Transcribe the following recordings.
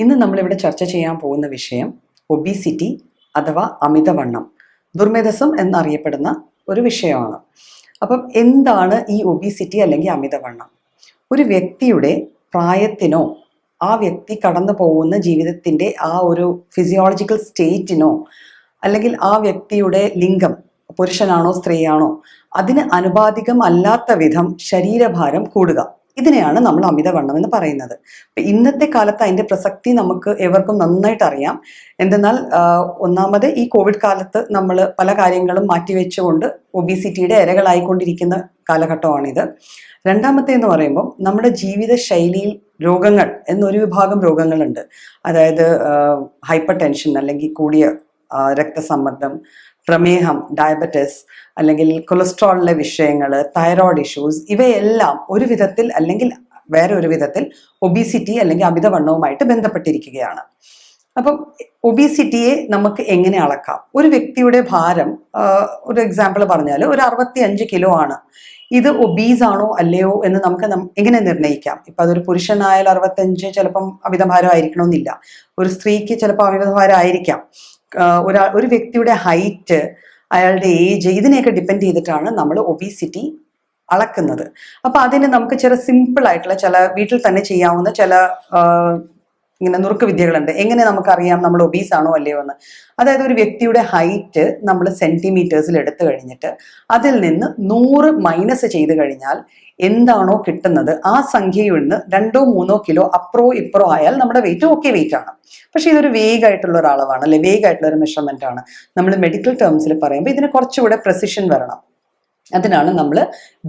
ഇന്ന് നമ്മളിവിടെ ചർച്ച ചെയ്യാൻ പോകുന്ന വിഷയം ഒബീസിറ്റി അഥവാ അമിതവണ്ണം, ദുർമേധസം എന്നറിയപ്പെടുന്ന ഒരു വിഷയമാണ്. അപ്പം എന്താണ് ഈ ഒബീസിറ്റി അല്ലെങ്കിൽ അമിതവണ്ണം? ഒരു വ്യക്തിയുടെ പ്രായത്തിനോ ആ വ്യക്തി കടന്നു പോകുന്ന ജീവിതത്തിൻ്റെ ആ ഒരു ഫിസിയോളജിക്കൽ സ്റ്റേറ്റിനോ അല്ലെങ്കിൽ ആ വ്യക്തിയുടെ ലിംഗം പുരുഷനാണോ സ്ത്രീയാണോ അതിന് അനുപാതികം അല്ലാത്ത വിധം ശരീരഭാരം കൂടുക, ഇതിനെയാണ് നമ്മൾ അമിതവണ്ണം എന്ന് പറയുന്നത്. ഇന്നത്തെ കാലത്ത് അതിൻ്റെ പ്രസക്തി നമുക്ക് ഏവർക്കും നന്നായിട്ട് അറിയാം. എന്തെന്നാൽ ഒന്നാമത് ഈ കോവിഡ് കാലത്ത് നമ്മൾ പല കാര്യങ്ങളും മാറ്റിവെച്ചുകൊണ്ട് ഒബീസിറ്റിയുടെ ഇരകളായിക്കൊണ്ടിരിക്കുന്ന കാലഘട്ടമാണിത്. രണ്ടാമത്തെ എന്ന് പറയുമ്പോൾ നമ്മുടെ ജീവിത ശൈലിയിൽ രോഗങ്ങൾ എന്നൊരു വിഭാഗം രോഗങ്ങളുണ്ട്. അതായത് ഹൈപ്പർ ടെൻഷൻ അല്ലെങ്കിൽ കൂടിയ രക്തസമ്മർദ്ദം, പ്രമേഹം, ഡയബറ്റിസ് അല്ലെങ്കിൽ കൊളസ്ട്രോളിലെ വിഷയങ്ങൾ, തൈറോയ്ഡ് ഇഷ്യൂസ്, ഇവയെല്ലാം ഒരു വിധത്തിൽ അല്ലെങ്കിൽ വേറെ ഒരു വിധത്തിൽ ഒബീസിറ്റി അല്ലെങ്കിൽ അമിതവണ്ണവുമായിട്ട് ബന്ധപ്പെട്ടിരിക്കുകയാണ്. അപ്പം ഒബീസിറ്റിയെ നമുക്ക് എങ്ങനെ അളക്കാം? ഒരു വ്യക്തിയുടെ ഭാരം, ഒരു എക്സാമ്പിൾ പറഞ്ഞാൽ ഒരു 65 കിലോ ആണ്. ഇത് ഒബീസ് ആണോ അല്ലയോ എന്ന് നമുക്ക് എങ്ങനെ നിർണ്ണയിക്കാം? ഇപ്പം അതൊരു പുരുഷനായാൽ 65 ചിലപ്പം അമിതഭാരം ആയിരിക്കണമെന്നില്ല. ഒരു സ്ത്രീക്ക് ചിലപ്പോൾ അമിതഭാരം ആയിരിക്കാം. ഒരു വ്യക്തിയുടെ ഹൈറ്റ്, അയാളുടെ ഏജ്, ഇതിനെയൊക്കെ ഡിപ്പെൻഡ് ചെയ്തിട്ടാണ് നമ്മൾ ഒബീസിറ്റി അളക്കുന്നത്. അപ്പം അതിന് നമുക്ക് ചില സിമ്പിൾ ആയിട്ടുള്ള ചില വീട്ടിൽ തന്നെ ചെയ്യാവുന്ന ചില ഇങ്ങനെ നുറുക്ക് വിദ്യകളുണ്ട്. എങ്ങനെ നമുക്കറിയാം നമ്മൾ ഒബീസ് ആണോ അല്ലയോ എന്ന്? അതായത് ഒരു വ്യക്തിയുടെ ഹൈറ്റ് നമ്മൾ സെന്റിമീറ്റേഴ്സിൽ എടുത്തു കഴിഞ്ഞിട്ട് അതിൽ നിന്ന് 100 മൈനസ് ചെയ്ത് കഴിഞ്ഞാൽ എന്താണോ കിട്ടുന്നത് ആ സംഖ്യയിൽ നിന്ന് 2-3 കിലോ അപ്പുറോ ഇപ്പുറോ ആയാൽ നമ്മുടെ വെയിറ്റ് ഓക്കെ വെയിറ്റ് ആണ്. പക്ഷെ ഇതൊരു വേഗമായിട്ടുള്ള ഒരു അളവാണ്, അല്ലെ വേഗമായിട്ടുള്ള ഒരു മെഷർമെന്റ് ആണ്. നമ്മൾ മെഡിക്കൽ ടേംസിൽ പറയുമ്പോൾ ഇതിന് കുറച്ചുകൂടെ പ്രെസിഷൻ വരണം. അതിനാണ് നമ്മൾ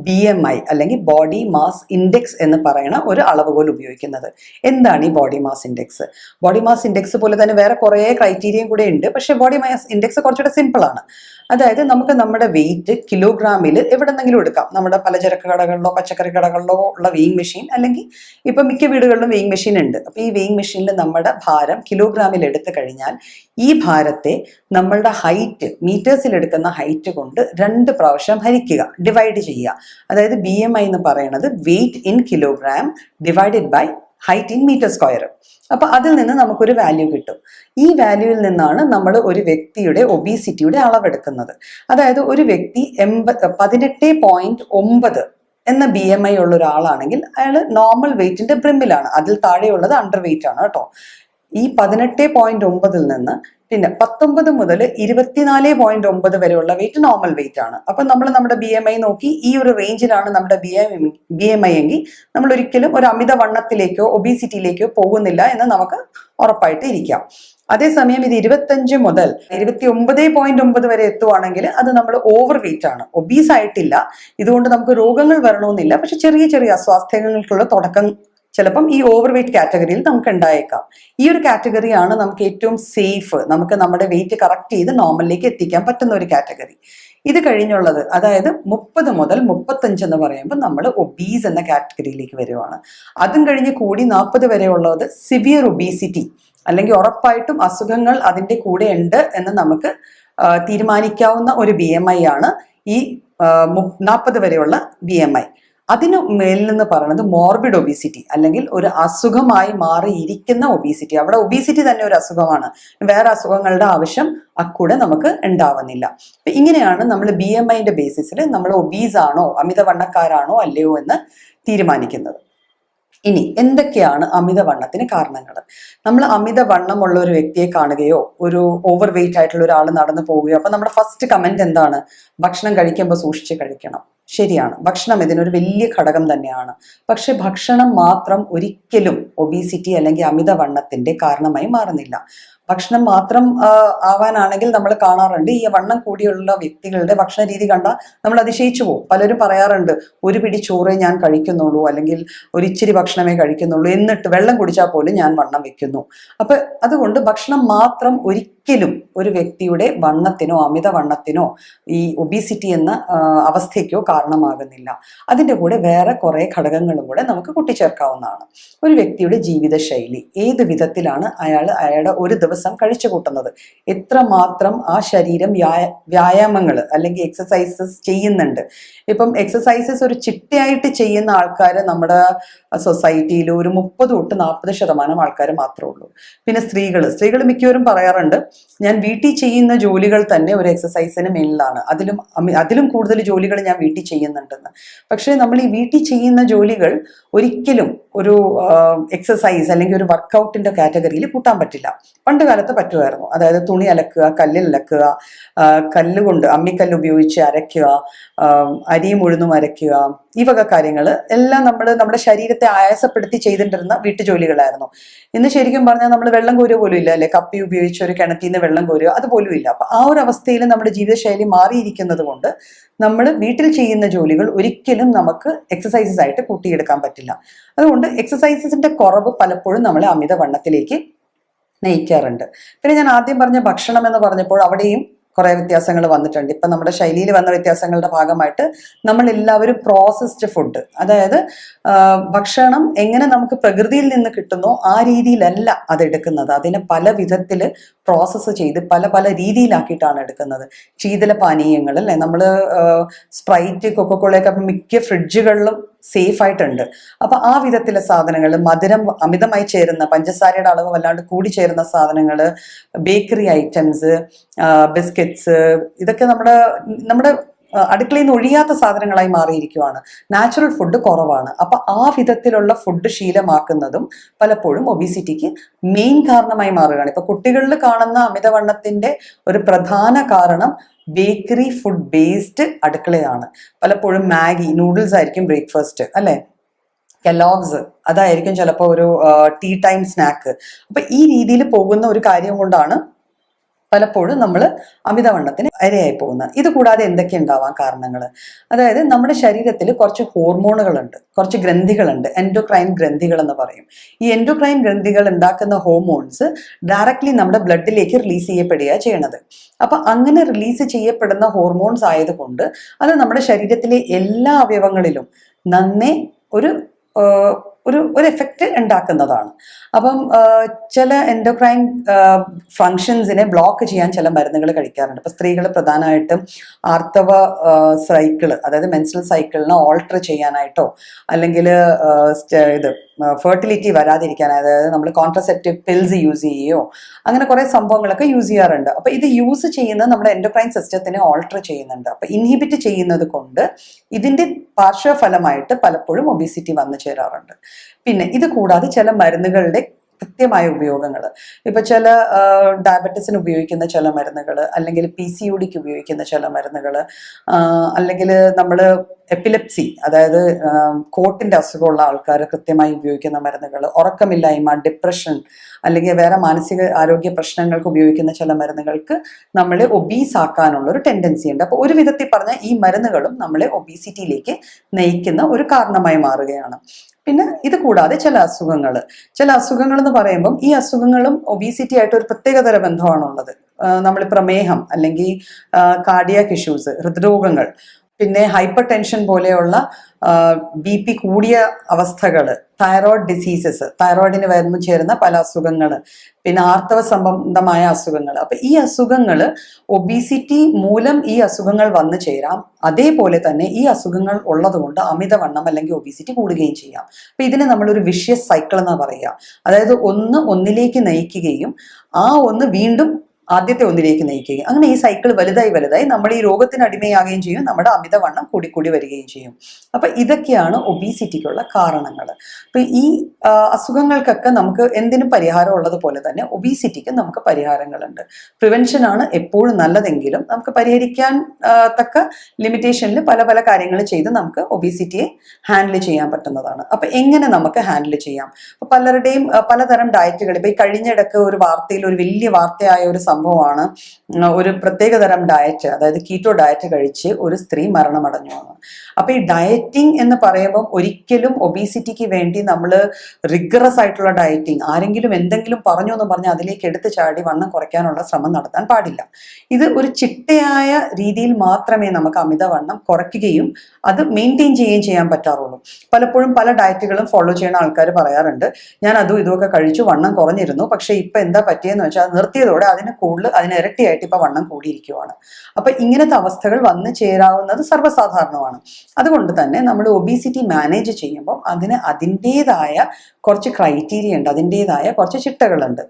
BMI അല്ലെങ്കിൽ ബോഡി മാസ് ഇൻഡെക്സ് എന്ന് പറയുന്ന ഒരു അളവുകോൽ ഉപയോഗിക്കുന്നത്. എന്താണ് ഈ body mass index? Body mass index പോലെ തന്നെ വേറെ കുറേ ക്രൈറ്റീരിയയും കൂടെ ഉണ്ട്. പക്ഷെ ബോഡി മാസ് ഇൻഡെക്സ് കുറച്ചുകൂടെ സിമ്പിൾ ആണ്. അതായത് നമുക്ക് നമ്മുടെ വെയിറ്റ് കിലോഗ്രാമിൽ എവിടെന്നെങ്കിലും എടുക്കാം. നമ്മുടെ പലചരക്ക് കടകളിലോ പച്ചക്കറി കടകളിലോ ഉള്ള വെയിങ് മെഷീൻ, അല്ലെങ്കിൽ ഇപ്പം മിക്ക വീടുകളിലും വെയിങ് മെഷീൻ ഉണ്ട്. അപ്പോൾ ഈ വെയിങ് മെഷീനിൽ നമ്മുടെ ഭാരം കിലോഗ്രാമിൽ എടുത്തു കഴിഞ്ഞാൽ ഈ ഭാരത്തെ നമ്മളുടെ ഹൈറ്റ്, മീറ്റേഴ്സിൽ എടുക്കുന്ന ഹൈറ്റ് കൊണ്ട് 2 പ്രാവശ്യം ഹരിക്കുക, ഡിവൈഡ് ചെയ്യുക. അതായത് BMI എന്ന് പറയുന്നത് weight in kilogram divided by height in metre square. അപ്പൊ അതിൽ നിന്ന് നമുക്കൊരു വാല്യൂ കിട്ടും. ഈ വാല്യൂവിൽ നിന്നാണ് നമ്മൾ ഒരു വ്യക്തിയുടെ ഒബീസിറ്റിയുടെ അളവെടുക്കുന്നത്. അതായത് ഒരു വ്യക്തി 18.9 എന്ന BMI ഉള്ള ഒരാളാണെങ്കിൽ അയാൾ നോർമൽ വെയിറ്റിന്റെ ബ്രിമ്മിലാണ്, അതിൽ താഴെയുള്ളത് അണ്ടർ വെയിറ്റ് ആണ് കേട്ടോ. ഈ 18.9 നിന്ന് പിന്നെ 19 മുതൽ 24.9 വരെയുള്ള വെയിറ്റ് നോർമൽ വെയിറ്റ് ആണ്. അപ്പൊ നമ്മൾ നമ്മുടെ BMI നോക്കി ഈ ഒരു റേഞ്ചിലാണ് നമ്മുടെ BMI എങ്കിൽ നമ്മൾ ഒരിക്കലും ഒരു അമിതവണ്ണത്തിലേക്കോ ഒബീസിറ്റിയിലേക്കോ പോകുന്നില്ല എന്ന് നമുക്ക് ഉറപ്പായിട്ട് ഇരിക്കാം. അതേസമയം ഇത് 25 മുതൽ 29.9 വരെ എത്തുവാണെങ്കിൽ അത് നമ്മൾ ഓവർ വെയിറ്റ് ആണ്, ഒബീസ് ആയിട്ടില്ല. ഇതുകൊണ്ട് നമുക്ക് രോഗങ്ങൾ വരണമെന്നില്ല, പക്ഷെ ചെറിയ ചെറിയ അസ്വാസ്ഥ്യങ്ങൾക്കുള്ള തുടക്കം ചിലപ്പം ഈ ഓവർ വെയിറ്റ് കാറ്റഗറിയിൽ നമുക്ക് ഉണ്ടായേക്കാം. ഈ ഒരു കാറ്റഗറിയാണ് നമുക്ക് ഏറ്റവും സേഫ്, നമുക്ക് നമ്മുടെ വെയിറ്റ് കറക്റ്റ് ചെയ്ത് നോർമലിലേക്ക് എത്തിക്കാൻ പറ്റുന്ന ഒരു കാറ്റഗറി. ഇത് കഴിഞ്ഞുള്ളത്, അതായത് 30 മുതൽ 35 എന്ന് പറയുമ്പോൾ നമ്മൾ ഒബീസ് എന്ന കാറ്റഗറിയിലേക്ക് വരുവാണ്. അതും കഴിഞ്ഞ് കൂടി 40 വരെ ഉള്ളത് സിവിയർ ഒബീസിറ്റി, അല്ലെങ്കിൽ ഉറപ്പായിട്ടും അസുഖങ്ങൾ അതിൻ്റെ കൂടെ ഉണ്ട് എന്ന് നമുക്ക് തീരുമാനിക്കാവുന്ന ഒരു BMI ആണ് ഈ 40 വരെയുള്ള BMI. അതിന് മേലിൽ നിന്ന് പറയുന്നത് മോർബിഡ് ഒബീസിറ്റി, അല്ലെങ്കിൽ ഒരു അസുഖമായി മാറിയിരിക്കുന്ന ഒബീസിറ്റി. അവിടെ ഒബീസിറ്റി തന്നെ ഒരു അസുഖമാണ്, വേറെ അസുഖങ്ങളുടെ ആവശ്യം അക്കൂടെ നമുക്ക് ഉണ്ടാവുന്നില്ല. അപ്പൊ ഇങ്ങനെയാണ് നമ്മൾ BMIന്റെ ബേസിസിൽ നമ്മൾ ഒബീസ് ആണോ അമിതവണ്ണക്കാരാണോ അല്ലയോ എന്ന് തീരുമാനിക്കുന്നത്. ഇനി എന്തൊക്കെയാണ് അമിതവണ്ണത്തിന് കാരണങ്ങൾ? നമ്മൾ അമിതവണ്ണമുള്ള ഒരു വ്യക്തിയെ കാണുകയോ ഒരു ഓവർ വെയിറ്റ് ആയിട്ടുള്ള ഒരാൾ നടന്നു പോവുകയോ, അപ്പൊ നമ്മുടെ ഫസ്റ്റ് കമന്റ് എന്താണ്? ഭക്ഷണം കഴിക്കുമ്പോൾ സൂക്ഷിച്ച് കഴിക്കണം. ശരിയാണ്, ഭക്ഷണം ഇതിനൊരു വലിയ ഘടകം തന്നെയാണ്. പക്ഷെ ഭക്ഷണം മാത്രം ഒരിക്കലും ഒബീസിറ്റി അല്ലെങ്കിൽ അമിതവണ്ണത്തിന്റെ കാരണമായി മാറുന്നില്ല. ഭക്ഷണം മാത്രം ആവാനാണെങ്കിൽ നമ്മൾ കാണാറുണ്ട്, ഈ വണ്ണം കൂടിയുള്ള വ്യക്തികളുടെ ഭക്ഷണ രീതി കണ്ടാൽ നമ്മൾ അതിശയിച്ചു പോകും. പലരും പറയാറുണ്ട്, ഒരു പിടി ചോറേ ഞാൻ കഴിക്കുന്നുള്ളൂ, അല്ലെങ്കിൽ ഒരു ഇച്ചിരി ഭക്ഷണമേ കഴിക്കുന്നുള്ളൂ, എന്നിട്ട് വെള്ളം കുടിച്ചാൽ പോലും ഞാൻ വണ്ണം വെക്കുന്നു. അപ്പൊ അതുകൊണ്ട് ഭക്ഷണം മാത്രം ഒരിക്കലും ഒരു വ്യക്തിയുടെ വണ്ണത്തിനോ അമിതവണ്ണത്തിനോ ഈ ഒബീസിറ്റി എന്ന അവസ്ഥയ്ക്കോ കാരണമാകുന്നില്ല. അതിൻ്റെ കൂടെ വേറെ കുറേ ഘടകങ്ങളും കൂടെ നമുക്ക് കൂട്ടിച്ചേർക്കാവുന്നതാണ്. ഒരു വ്യക്തിയുടെ ജീവിതശൈലി, ഏത് വിധത്തിലാണ് അയാളുടെ ഒരു ദിവസം ദിവസം കഴിച്ചു കൂട്ടുന്നത്. എത്രമാത്രം ആ ശരീരം വ്യായാമങ്ങൾ അല്ലെങ്കിൽ എക്സസൈസസ് ചെയ്യുന്നുണ്ട്. ഇപ്പം എക്സസൈസസ് ഒരു ചിട്ടയായിട്ട് ചെയ്യുന്ന ആൾക്കാർ നമ്മുടെ സൊസൈറ്റിയിൽ ഒരു 30-40% ആൾക്കാർ മാത്രമേ ഉള്ളൂ. പിന്നെ സ്ത്രീകൾ മിക്കവരും പറയാറുണ്ട്, ഞാൻ വീട്ടിൽ ചെയ്യുന്ന ജോലികൾ തന്നെ ഒരു എക്സസൈസിന് മേലിലാണ്, അതിലും കൂടുതൽ ജോലികൾ ഞാൻ വീട്ടിൽ ചെയ്യുന്നുണ്ടെന്ന്. പക്ഷേ നമ്മൾ ഈ വീട്ടിൽ ചെയ്യുന്ന ജോലികൾ ഒരിക്കലും ഒരു എക്സസൈസ് അല്ലെങ്കിൽ ഒരു വർക്കൗട്ടിന്റെ കാറ്റഗറിയിൽ കൂട്ടാൻ പറ്റില്ല. പണ്ട് കാലത്ത് പറ്റുമായിരുന്നു. അതായത് തുണി അലക്കുക, കല്ലിൽ അലക്കുക, കല്ലുകൊണ്ട് അമ്മിക്കല്ല് ഉപയോഗിച്ച് അരയ്ക്കുക, അരിയും ഉഴുന്നും അരയ്ക്കുക, ഈ വക കാര്യങ്ങൾ എല്ലാം നമ്മുടെ ശരീരത്തെ ആയാസപ്പെടുത്തി ചെയ്തിട്ടിരുന്ന വീട്ടുജോലികളായിരുന്നു. ഇന്ന് ശരിക്കും പറഞ്ഞാൽ നമ്മൾ വെള്ളം കോരുക പോലും ഇല്ല അല്ലെ, കപ്പി ഉപയോഗിച്ച് ഒരു കിണറ്റിൽ നിന്ന് വെള്ളം കോരുക അതുപോലും ഇല്ല. അപ്പൊ ആ ഒരു അവസ്ഥയിൽ നമ്മുടെ ജീവിതശൈലി മാറിയിരിക്കുന്നത് കൊണ്ട് നമ്മൾ വീട്ടിൽ ചെയ്യുന്ന ജോലികൾ ഒരിക്കലും നമുക്ക് എക്സസൈസസ് ആയിട്ട് കൂട്ടിയെടുക്കാൻ പറ്റില്ല. അതുകൊണ്ട് എക്സസൈസസിന്റെ കുറവ് പലപ്പോഴും നമ്മളെ അമിതവണ്ണത്തിലേക്ക് നയിക്കാറുണ്ട്. പിന്നെ ഞാൻ ആദ്യം പറഞ്ഞ ഭക്ഷണം എന്ന് പറഞ്ഞപ്പോൾ അവിടെയും കുറെ വ്യത്യാസങ്ങൾ വന്നിട്ടുണ്ട്. ഇപ്പൊ നമ്മുടെ ശൈലിയിൽ വന്ന വ്യത്യാസങ്ങളുടെ ഭാഗമായിട്ട് നമ്മൾ എല്ലാവരും പ്രോസസ്ഡ് ഫുഡ്, അതായത് ഭക്ഷണം എങ്ങനെ നമുക്ക് പ്രകൃതിയിൽ നിന്ന് കിട്ടുന്നോ ആ രീതിയിലല്ല അതെടുക്കുന്നത്. അതിനെ പല വിധത്തിൽ പ്രോസസ്സ് ചെയ്ത് പല രീതിയിലാക്കിയിട്ടാണ് എടുക്കുന്നത്. ശീതള പാനീയങ്ങൾ അല്ലെ, നമ്മൾ സ്പ്രൈറ്റ്, കൊക്കക്കോളയൊക്കെ മിക്ക ഫ്രിഡ്ജുകളിലും സേഫ് ആയിട്ടുണ്ട്. അപ്പൊ ആ വിധത്തിലെ സാധനങ്ങൾ, മധുരം അമിതമായി ചേരുന്ന, പഞ്ചസാരയുടെ അളവ് വല്ലാണ്ട് കൂടി ചേരുന്ന സാധനങ്ങൾ, ബേക്കറി ഐറ്റംസ്, ബിസ്ക്കറ്റ്സ്, ഇതൊക്കെ നമ്മുടെ അടുക്കളയിൽ നിന്ന് ഒഴിയാത്ത സാധനങ്ങളായി മാറിയിരിക്കുവാണ്. നാച്ചുറൽ ഫുഡ് കുറവാണ്. അപ്പൊ ആ വിധത്തിലുള്ള ഫുഡ് ശീലമാക്കുന്നതും പലപ്പോഴും ഒബീസിറ്റിക്ക് മെയിൻ കാരണമായി മാറുകയാണ്. ഇപ്പൊ കുട്ടികളിൽ കാണുന്ന അമിതവണ്ണത്തിന്റെ ഒരു പ്രധാന കാരണം ബേക്കറി ഫുഡ് ബേസ്ഡ് അടുക്കളയാണ്. പലപ്പോഴും മാഗി, നൂഡിൽസ് ആയിരിക്കും ബ്രേക്ക്ഫാസ്റ്റ് അല്ലെ, കെല്ലോഗ്സ് അതായിരിക്കും ചിലപ്പോൾ ഒരു ടീ ടൈം സ്നാക്ക്. അപ്പൊ ഈ രീതിയിൽ പോകുന്ന ഒരു കാര്യം കൊണ്ടാണ് പലപ്പോഴും നമ്മൾ അമിതവണ്ണത്തിന് ഇരയായി പോകുന്നത്. ഇത് കൂടാതെ എന്തൊക്കെ ഉണ്ടാവാൻ കാരണങ്ങൾ? അതായത് നമ്മുടെ ശരീരത്തിൽ കുറച്ച് ഹോർമോണുകളുണ്ട്, കുറച്ച് ഗ്രന്ഥികളുണ്ട്, എൻഡോക്രൈൻ ഗ്രന്ഥികൾ എന്ന് പറയും. ഈ എൻഡോക്രൈൻ ഗ്രന്ഥികൾ ഉണ്ടാക്കുന്ന ഹോർമോൺസ് ഡയറക്ട്ലി നമ്മുടെ ബ്ലഡിലേക്ക് റിലീസ് ചെയ്യപ്പെടുകയാണ് ചെയ്യണത്. അപ്പൊ അങ്ങനെ റിലീസ് ചെയ്യപ്പെടുന്ന ഹോർമോൺസ് ആയതുകൊണ്ട് അത് നമ്മുടെ ശരീരത്തിലെ എല്ലാ അവയവങ്ങളിലും നന്നേ ഒരു എഫക്റ്റ് ഉണ്ടാക്കുന്നതാണ്. അപ്പം ചില എൻഡോക്രൈൻ ഫങ്ഷൻസിനെ ബ്ലോക്ക് ചെയ്യാൻ ചില മരുന്നുകൾ കഴിക്കാറുണ്ട്. ഇപ്പൊ സ്ത്രീകൾ പ്രധാനമായിട്ടും ആർത്തവ സൈക്കിള്, അതായത് മെൻസ്ട്രൽ സൈക്കിളിനെ ഓൾട്ടർ ചെയ്യാനായിട്ടോ അല്ലെങ്കിൽ ഫെർട്ടിലിറ്റി വരാതിരിക്കാൻ, അതായത് നമ്മൾ കോൺട്രസെപ്റ്റീവ് പിൽസ് യൂസ് ചെയ്യുകയോ അങ്ങനെ കുറെ സംഭവങ്ങളൊക്കെ യൂസ് ചെയ്യാറുണ്ട്. അപ്പൊ ഇത് യൂസ് ചെയ്യുന്നത് നമ്മുടെ എൻഡോക്രൈൻ സിസ്റ്റത്തിനെ ഓൾട്ടർ ചെയ്യുന്നുണ്ട്. അപ്പൊ ഇൻഹിബിറ്റ് ചെയ്യുന്നത് കൊണ്ട് ഇതിന്റെ പാർശ്വഫലമായിട്ട് പലപ്പോഴും ഒബീസിറ്റി വന്നു ചേരാറുണ്ട്. പിന്നെ ഇത് കൂടാതെ ചില മരുന്നുകളുടെ കൃത്യമായ ഉപയോഗങ്ങൾ, ഇപ്പൊ ചില ഡയബറ്റിസിന് ഉപയോഗിക്കുന്ന ചില മരുന്നുകൾ, അല്ലെങ്കിൽ PCODക്ക് ഉപയോഗിക്കുന്ന ചില മരുന്നുകൾ, അല്ലെങ്കിൽ നമ്മൾ എപ്പിലെപ്സി, അതായത് കോട്ടിന്റെ അസുഖമുള്ള ആൾക്കാർ കൃത്യമായി ഉപയോഗിക്കുന്ന മരുന്നുകൾ, ഉറക്കമില്ലായ്മ, ഡിപ്രഷൻ അല്ലെങ്കിൽ വേറെ മാനസിക ആരോഗ്യ പ്രശ്നങ്ങൾക്ക് ഉപയോഗിക്കുന്ന ചില മരുന്നുകൾക്ക് നമ്മളെ ഒബീസ് ആക്കാനുള്ള ഒരു ടെൻഡൻസി ഉണ്ട്. അപ്പൊ ഒരു വിധത്തിൽ പറഞ്ഞാൽ ഈ മരുന്നുകളും നമ്മളെ ഒബീസിറ്റിയിലേക്ക് നയിക്കുന്ന ഒരു കാരണമായി മാറുകയാണ്. പിന്നെ ഇത് കൂടാതെ ചില അസുഖങ്ങൾ എന്ന് പറയുമ്പം ഈ അസുഖങ്ങളും ഒബീസിറ്റി ആയിട്ട് ഒരു പ്രത്യേകതര ബന്ധമാണുള്ളത്. നമ്മൾ പ്രമേഹം അല്ലെങ്കിൽ കാർഡിയാക് ഇഷ്യൂസ്, ഹൃദ്രോഗങ്ങൾ, പിന്നെ ഹൈപ്പർ ടെൻഷൻ പോലെയുള്ള BP കൂടിയ അവസ്ഥകൾ, തൈറോയ്ഡ് ഡിസീസസ്, തൈറോയിഡിന് വന്നു ചേരുന്ന പല അസുഖങ്ങൾ, പിന്നെ ആർത്തവ സംബന്ധമായ അസുഖങ്ങൾ. അപ്പൊ ഈ അസുഖങ്ങൾ, ഒബീസിറ്റി മൂലം ഈ അസുഖങ്ങൾ വന്നു ചേരാം. അതേപോലെ തന്നെ ഈ അസുഖങ്ങൾ ഉള്ളത് കൊണ്ട് അമിതവണ്ണം അല്ലെങ്കിൽ ഒബീസിറ്റി കൂടുകയും ചെയ്യാം. അപ്പൊ ഇതിനെ നമ്മളൊരു വിഷ്യസ് സൈക്കിൾ എന്നാ പറയുക. അതായത് ഒന്നിലേക്ക് നയിക്കുകയും ആ ഒന്ന് വീണ്ടും ആദ്യത്തെ ഒന്നിലേക്ക് നയിക്കുകയും അങ്ങനെ ഈ സൈക്കിൾ വലുതായി നമ്മൾ ഈ രോഗത്തിന് അടിമയാകുകയും ചെയ്യും, നമ്മുടെ അമിതവണ്ണം കൂടി വരികയും ചെയ്യും. അപ്പൊ ഇതൊക്കെയാണ് ഒബീസിറ്റിക്കുള്ള കാരണങ്ങൾ. അപ്പൊ ഈ അസുഖങ്ങൾക്കൊക്കെ നമുക്ക് എന്തിനും പരിഹാരം ഉള്ളതുപോലെ തന്നെ ഒബീസിറ്റിക്ക് നമുക്ക് പരിഹാരങ്ങളുണ്ട്. പ്രിവെൻഷൻ ആണ് എപ്പോഴും നല്ലതെങ്കിലും നമുക്ക് പരിഹരിക്കാൻ തക്ക ലിമിറ്റേഷനിൽ പല കാര്യങ്ങൾ ചെയ്ത് നമുക്ക് ഒബീസിറ്റിയെ ഹാൻഡിൽ ചെയ്യാൻ പറ്റുന്നതാണ്. അപ്പൊ എങ്ങനെ നമുക്ക് ഹാൻഡിൽ ചെയ്യാം? അപ്പൊ പലരുടെയും പലതരം ഡയറ്റുകൾ, ഇപ്പൊ ഈ കഴിഞ്ഞിടക്ക് ഒരു വാർത്തയിൽ ഒരു വലിയ വാർത്തയായ ഒരു സംഭവം സംഭവമാണ് ഒരു പ്രത്യേകതരം ഡയറ്റ്, അതായത് കീറ്റോ ഡയറ്റ് കഴിച്ച് ഒരു സ്ത്രീ മരണമടഞ്ഞു എന്ന്. അപ്പൊ ഈ ഡയറ്റിംഗ് എന്ന് പറയുമ്പോൾ ഒരിക്കലും ഒബീസിറ്റിക്ക് വേണ്ടി നമ്മൾ റിഗറസ് ആയിട്ടുള്ള ഡയറ്റിംഗ്, ആരെങ്കിലും എന്തെങ്കിലും പറഞ്ഞു എന്ന് പറഞ്ഞാൽ അതിലേക്ക് എടുത്തു ചാടി വണ്ണം കുറയ്ക്കാനുള്ള ശ്രമം നടത്താൻ പാടില്ല. ഇത് ഒരു ചിട്ടയായ രീതിയിൽ മാത്രമേ നമുക്ക് അമിതവണ്ണം കുറയ്ക്കുകയും അത് മെയിൻറ്റെയിൻ ചെയ്യുകയും ചെയ്യാൻ പറ്റാറുള്ളൂ. പലപ്പോഴും പല ഡയറ്റുകളും ഫോളോ ചെയ്യുന്ന ആൾക്കാർ പറയാറുണ്ട്, ഞാൻ അതും ഇതുമൊക്കെ കഴിച്ചു വണ്ണം കുറഞ്ഞിരുന്നു, പക്ഷെ ഇപ്പൊ എന്താ പറ്റിയെന്ന് വെച്ചാൽ അത് നിർത്തിയതോടെ അതിന് ഇരട്ടിയായിട്ട് ഇപ്പൊ വണ്ണം കൂടിയിരിക്കുവാണ്. അപ്പൊ ഇങ്ങനത്തെ അവസ്ഥകൾ വന്നു ചേരാവുന്നത് സർവ്വസാധാരണമാണ്. അതുകൊണ്ട് തന്നെ നമ്മൾ ഒബീസിറ്റി മാനേജ് ചെയ്യുമ്പോൾ അതിൻ്റെതായ കുറച്ച് ക്രൈറ്റീരിയ ഉണ്ട്, അതിൻ്റെതായ കുറച്ച് ചിട്ടകളുണ്ട്.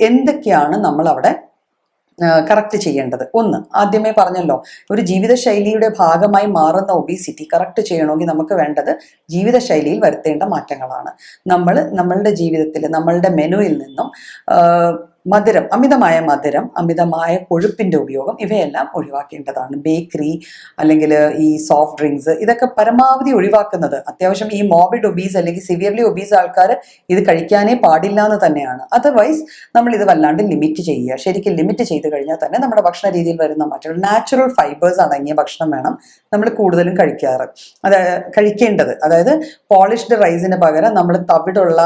എന്തൊക്കെയാണ് നമ്മൾ അവിടെ കറക്റ്റ് ചെയ്യേണ്ടത്? ഒന്ന്, ആദ്യമേ പറഞ്ഞല്ലോ, ഒരു ജീവിതശൈലിയുടെ ഭാഗമായി മാറുന്ന ഒബീസിറ്റി കറക്റ്റ് ചെയ്യണമെങ്കിൽ നമുക്ക് വേണ്ടത് ജീവിതശൈലിയിൽ വരുത്തേണ്ട മാറ്റങ്ങളാണ്. നമ്മളുടെ ജീവിതത്തിൽ നമ്മളുടെ മെനുവിൽ നിന്നും മധുരം, അമിതമായ കൊഴുപ്പിന്റെ ഉപയോഗം ഇവയെല്ലാം ഒഴിവാക്കേണ്ടതാണ്. ബേക്കറി അല്ലെങ്കിൽ ഈ സോഫ്റ്റ് ഡ്രിങ്ക്സ് ഇതൊക്കെ പരമാവധി ഒഴിവാക്കുന്നത്. അത്യാവശ്യം ഈ മോർബിഡ് ഒബീസ് അല്ലെങ്കിൽ സിവിയർലി ഒബീസ് ആൾക്കാർ ഇത് കഴിക്കാനേ പാടില്ല എന്ന് തന്നെയാണ്. അതർവൈസ് നമ്മൾ ഇത് വല്ലാണ്ട് ലിമിറ്റ് ചെയ്യുക. ശരിക്കും ലിമിറ്റ് ചെയ്ത് കഴിഞ്ഞാൽ തന്നെ നമ്മുടെ ഭക്ഷണ രീതിയിൽ വരുന്ന മാറ്റങ്ങൾ, നാച്ചുറൽ ഫൈബേഴ്സ് അടങ്ങിയ ഭക്ഷണം വേണം നമ്മൾ കൂടുതലും കഴിക്കേണ്ടത്. അതായത് പോളിഷ്ഡ് റൈസിന് പകരം നമ്മൾ തവിടുള്ള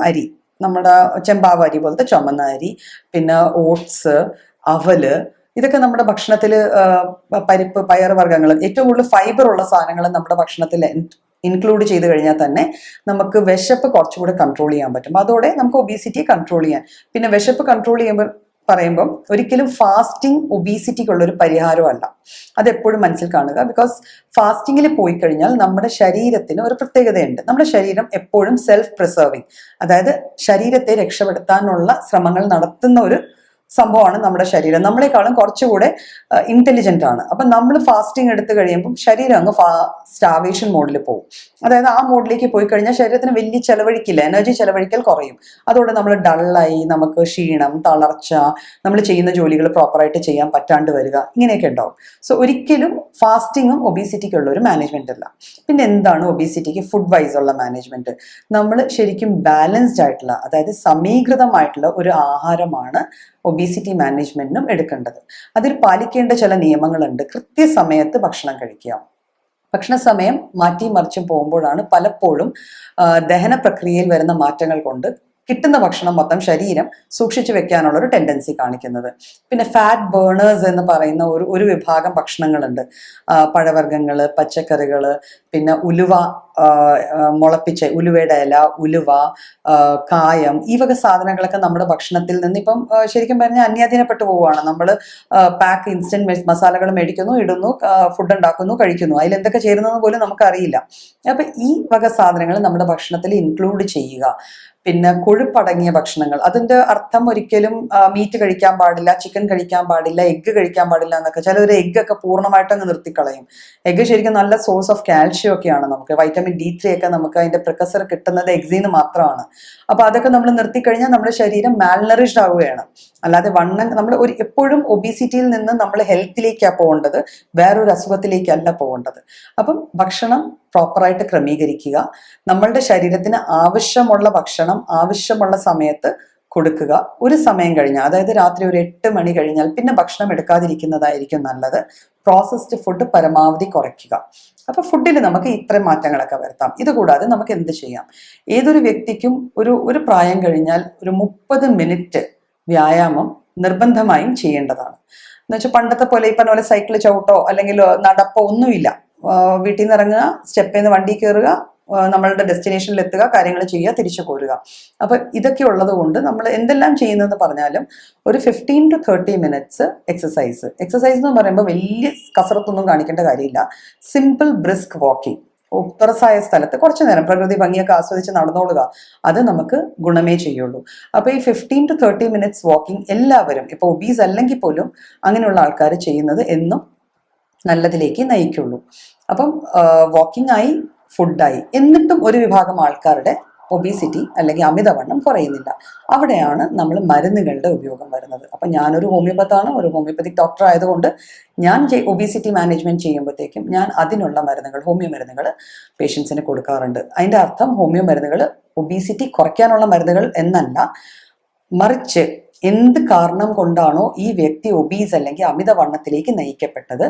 അരി, നമ്മുടെ ചെമ്പാവ് അരി പോലത്തെ ചുമന്ന അരി, പിന്നെ ഓട്സ്, അവല്, ഇതൊക്കെ നമ്മുടെ ഭക്ഷണത്തിൽ, പരിപ്പ്, പയറുവർഗ്ഗങ്ങൾ, ഏറ്റവും കൂടുതൽ ഫൈബർ ഉള്ള സാധനങ്ങൾ നമ്മുടെ ഭക്ഷണത്തിൽ ഇൻക്ലൂഡ് ചെയ്ത് കഴിഞ്ഞാൽ തന്നെ നമുക്ക് വിശപ്പ് കുറച്ചുകൂടെ കൺട്രോൾ ചെയ്യാൻ പറ്റും. അതോടെ നമുക്ക് ഒബീസിറ്റിയെ കൺട്രോൾ ചെയ്യാൻ. പിന്നെ വിശപ്പ് കൺട്രോൾ പറയുമ്പം ഒരിക്കലും ഫാസ്റ്റിംഗ് ഒബീസിറ്റിക്കുള്ളൊരു പരിഹാരമല്ല. അതെപ്പോഴും മനസ്സിൽ കാണുക. ബിക്കോസ് ഫാസ്റ്റിങ്ങിൽ പോയി കഴിഞ്ഞാൽ നമ്മുടെ ശരീരത്തിന് ഒരു പ്രത്യേകതയുണ്ട്. നമ്മുടെ ശരീരം എപ്പോഴും സെൽഫ് പ്രിസർവിങ്, അതായത് ശരീരത്തെ രക്ഷപ്പെടുത്താനുള്ള ശ്രമങ്ങൾ നടത്തുന്ന ഒരു സംഭവമാണ് നമ്മുടെ ശരീരം. നമ്മളെക്കാളും കുറച്ചുകൂടെ ഇന്റലിജന്റ് ആണ്. അപ്പൊ നമ്മൾ ഫാസ്റ്റിംഗ് എടുത്തു കഴിയുമ്പോൾ ശരീരം അങ്ങ് സ്റ്റാവേഷൻ മോഡിൽ പോകും. അതായത് ആ മോഡിലേക്ക് പോയി കഴിഞ്ഞാൽ ശരീരത്തിന് വലിയ ചെലവഴിക്കില്ല, എനർജി ചെലവഴിക്കൽ കുറയും. അതോടെ നമ്മൾ ഡള്ളായി, നമുക്ക് ക്ഷീണം, തളർച്ച, നമ്മൾ ചെയ്യുന്ന ജോലികൾ പ്രോപ്പറായിട്ട് ചെയ്യാൻ പറ്റാണ്ട് വരിക, ഇങ്ങനെയൊക്കെ ഉണ്ടാവും. സോ ഒരിക്കലും ഫാസ്റ്റിങ്ങും ഒബീസിറ്റിക്കുള്ള ഒരു മാനേജ്മെന്റ് അല്ല. പിന്നെ എന്താണ് ഒബീസിറ്റിക്ക് ഫുഡ് വൈസ് ഉള്ള മാനേജ്മെന്റ്? നമ്മൾ ശരിക്കും ബാലൻസ്ഡ് ആയിട്ടുള്ള, അതായത് സമീകൃതമായിട്ടുള്ള ഒരു ആഹാരമാണ് ഒബീസിറ്റി മാനേജ്മെന്റിനും എടുക്കേണ്ടത്. അതിൽ പാലിക്കേണ്ട ചില നിയമങ്ങളുണ്ട്. കൃത്യസമയത്ത് ഭക്ഷണം കഴിക്കുക. ഭക്ഷണ സമയം മാറ്റി മറിച്ചും പോകുമ്പോഴാണ് പലപ്പോഴും ദഹന പ്രക്രിയയിൽ വരുന്ന മാറ്റങ്ങൾ കൊണ്ട് കിട്ടുന്ന ഭക്ഷണം മൊത്തം ശരീരം സൂക്ഷിച്ചു വെക്കാനുള്ള ഒരു ടെൻഡൻസി കാണിക്കുന്നത്. പിന്നെ ഫാറ്റ് ബേണേഴ്സ് എന്ന് പറയുന്ന ഒരു വിഭാഗം ഭക്ഷണങ്ങളുണ്ട്. പഴവർഗ്ഗങ്ങൾ, പച്ചക്കറികൾ, പിന്നെ ഉലുവ, മുളപ്പിച്ച ഉലുവയുടെ ഇല, ഉലുവ, കായം, ഈ വക സാധനങ്ങളൊക്കെ നമ്മുടെ ഭക്ഷണത്തിൽ നിന്ന് ഇപ്പം ശരിക്കും പറഞ്ഞാൽ അന്യാധീനപ്പെട്ടു പോവുകയാണ്. നമ്മൾ പാക്ക് ഇൻസ്റ്റന്റ് മസാലകൾ മേടിക്കുന്നു, ഇടുന്നു, ഫുഡ് ഉണ്ടാക്കുന്നു, കഴിക്കുന്നു. അതിൽ എന്തൊക്കെ ചേരുന്നതെന്ന് പോലും നമുക്കറിയില്ല. അപ്പൊ ഈ വക സാധനങ്ങൾ നമ്മുടെ ഭക്ഷണത്തിൽ ഇൻക്ലൂഡ് ചെയ്യുക. പിന്നെ കൊഴുപ്പടങ്ങിയ ഭക്ഷണങ്ങൾ, അതിന്റെ അർത്ഥം ഒരിക്കലും മീറ്റ് കഴിക്കാൻ പാടില്ല, ചിക്കൻ കഴിക്കാൻ പാടില്ല, എഗ്ഗ് കഴിക്കാൻ പാടില്ല എന്നൊക്കെ. ചിലർ എഗ്ഗൊക്കെ പൂർണ്ണമായിട്ട് അങ്ങ് നിർത്തിക്കളയും. എഗ്ഗ് ശരിക്കും നല്ല സോഴ്സ് ഓഫ് കാൽഷ്യം ഒക്കെയാണ്. നമുക്ക് വൈറ്റമിൻ D3 ഒക്കെ നമുക്ക് അതിന്റെ പ്രിക്കസർ കിട്ടുന്നത് എഗ്സിന്ന് മാത്രമാണ്. അപ്പൊ അതൊക്കെ നമ്മൾ നിർത്തിക്കഴിഞ്ഞാൽ നമ്മുടെ ശരീരം മാൽനറിഷ്ഡ് ആവുകയാണ്. അല്ലാതെ നമ്മൾ എപ്പോഴും ഒബീസിറ്റിയിൽ നിന്ന് നമ്മൾ ഹെൽത്തിലേക്കാണ് പോകേണ്ടത്, വേറൊരു അസുഖത്തിലേക്കല്ല പോകേണ്ടത്. അപ്പം ഭക്ഷണം പ്രോപ്പറായിട്ട് ക്രമീകരിക്കുക. നമ്മളുടെ ശരീരത്തിന് ആവശ്യമുള്ള ഭക്ഷണം ആവശ്യമുള്ള സമയത്ത് കൊടുക്കുക. ഒരു സമയം കഴിഞ്ഞാൽ, അതായത് രാത്രി ഒരു 8 മണി കഴിഞ്ഞാൽ പിന്നെ ഭക്ഷണം എടുക്കാതിരിക്കുന്നതായിരിക്കും നല്ലത്. പ്രോസസ്ഡ് ഫുഡ് പരമാവധി കുറയ്ക്കുക. അപ്പൊ ഫുഡിൽ നമുക്ക് ഇത്തരം മാറ്റങ്ങളൊക്കെ വരുത്താം. ഇതുകൂടാതെ നമുക്ക് എന്ത് ചെയ്യാം? ഏതൊരു വ്യക്തിക്കും ഒരു പ്രായം കഴിഞ്ഞാൽ ഒരു 30 മിനിറ്റ് വ്യായാമം നിർബന്ധമായും ചെയ്യേണ്ടതാണ്. എന്നുവെച്ചാൽ പണ്ടത്തെ പോലെ ഇപ്പം പോലെ സൈക്കിൾ ചവിട്ടോ അല്ലെങ്കിൽ നടപ്പോ ഒന്നുമില്ല. വീട്ടിൽ നിന്ന് ഇറങ്ങുക, സ്റ്റെപ്പിൽ നിന്ന് വണ്ടി കയറുക, നമ്മളുടെ ഡെസ്റ്റിനേഷനിൽ എത്തുക, കാര്യങ്ങൾ ചെയ്യുക, തിരിച്ചു പോരുക. അപ്പൊ ഇതൊക്കെ ഉള്ളത് കൊണ്ട് നമ്മൾ എന്തെല്ലാം ചെയ്യുന്നതെന്ന് പറഞ്ഞാലും ഒരു 15 to 30 മിനിറ്റ്സ് എക്സസൈസ് എന്ന് പറയുമ്പോൾ വലിയ കസരത്തൊന്നും കാണിക്കേണ്ട കാര്യമില്ല. സിമ്പിൾ ബ്രിസ്ക് വാക്കിംഗ്, തുറസായ സ്ഥലത്ത് കുറച്ചു നേരം പ്രകൃതി ഭംഗിയൊക്കെ ആസ്വദിച്ച് നടന്നോളുക. അത് നമുക്ക് ഗുണമേ ചെയ്യുള്ളൂ. അപ്പൊ ഈ 15 to 30 മിനിറ്റ്സ് വാക്കിംഗ് എല്ലാവരും, ഇപ്പൊ ഒബീസ് അല്ലെങ്കിൽ പോലും അങ്ങനെയുള്ള ആൾക്കാർ ചെയ്യുന്നത് എന്നും നല്ലതിലേക്ക് നയിക്കുള്ളൂ. അപ്പം വാക്കിംഗ് ആയി, ഫുഡായി, എന്നിട്ടും ഒരു വിഭാഗം ആൾക്കാരുടെ ഒബീസിറ്റി അല്ലെങ്കിൽ അമിതവണ്ണം കുറയുന്നില്ല. അവിടെയാണ് നമ്മൾ മരുന്നുകളുടെ ഉപയോഗം വരുന്നത്. അപ്പം ഞാനൊരു ഹോമിയോപ്പത്താണ്, ഒരു ഹോമിയോപ്പതിക് ഡോക്ടർ ആയതുകൊണ്ട് ഞാൻ ഒബീസിറ്റി മാനേജ്മെന്റ് ചെയ്യുമ്പോഴത്തേക്കും ഞാൻ അതിനുള്ള മരുന്നുകൾ, ഹോമിയോ മരുന്നുകൾ പേഷ്യൻസിന് കൊടുക്കാറുണ്ട്. അതിൻ്റെ അർത്ഥം ഹോമിയോ മരുന്നുകൾ ഒബീസിറ്റി കുറയ്ക്കാനുള്ള മരുന്നുകൾ എന്നല്ല, മറിച്ച് എന്ത് കാരണം കൊണ്ടാണോ ഈ വ്യക്തി ഒബീസ് അല്ലെങ്കിൽ അമിതവണ്ണത്തിലേക്ക് നയിക്കപ്പെട്ടത്,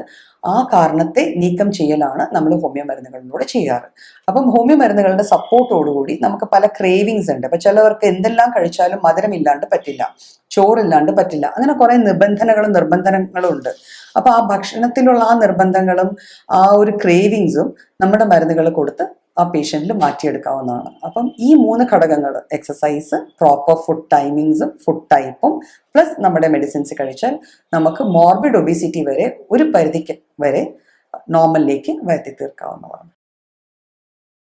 ആ കാരണത്തെ നീക്കം ചെയ്യലാണ് നമ്മൾ ഹോമിയോ മരുന്നുകളിലൂടെ ചെയ്യാറ്. അപ്പം ഹോമിയോ മരുന്നുകളുടെ സപ്പോർട്ടോടുകൂടി നമുക്ക് പല ക്രേവിങ്സ് ഉണ്ട്. അപ്പൊ ചിലവർക്ക് എന്തെല്ലാം കഴിച്ചാലും മധുരമില്ലാണ്ട് പറ്റില്ല, ചോറില്ലാണ്ട് പറ്റില്ല, അങ്ങനെ കുറെ നിർബന്ധനങ്ങളും ഉണ്ട്. അപ്പൊ ആ ഭക്ഷണത്തിലുള്ള ആ നിർബന്ധങ്ങളും ആ ഒരു ക്രേവിങ്സും നമ്മുടെ മരുന്നുകൾ കൊടുത്ത് ആ പേഷ്യൻറ്റിൽ മാറ്റിയെടുക്കാവുന്നതാണ്. അപ്പം ഈ 3 ഘടകങ്ങൾ, എക്സസൈസ്, പ്രോപ്പർ ഫുഡ് ടൈമിങ്സും ഫുഡ് ടൈപ്പും പ്ലസ് നമ്മുടെ മെഡിസിൻസ് കഴിച്ചാൽ നമുക്ക് മോർബിഡ് ഒബീസിറ്റി വരെ ഒരു പരിധിക്ക് വരെ നോർമലിലേക്ക് വരുത്തി തീർക്കാവുന്നതാണ്.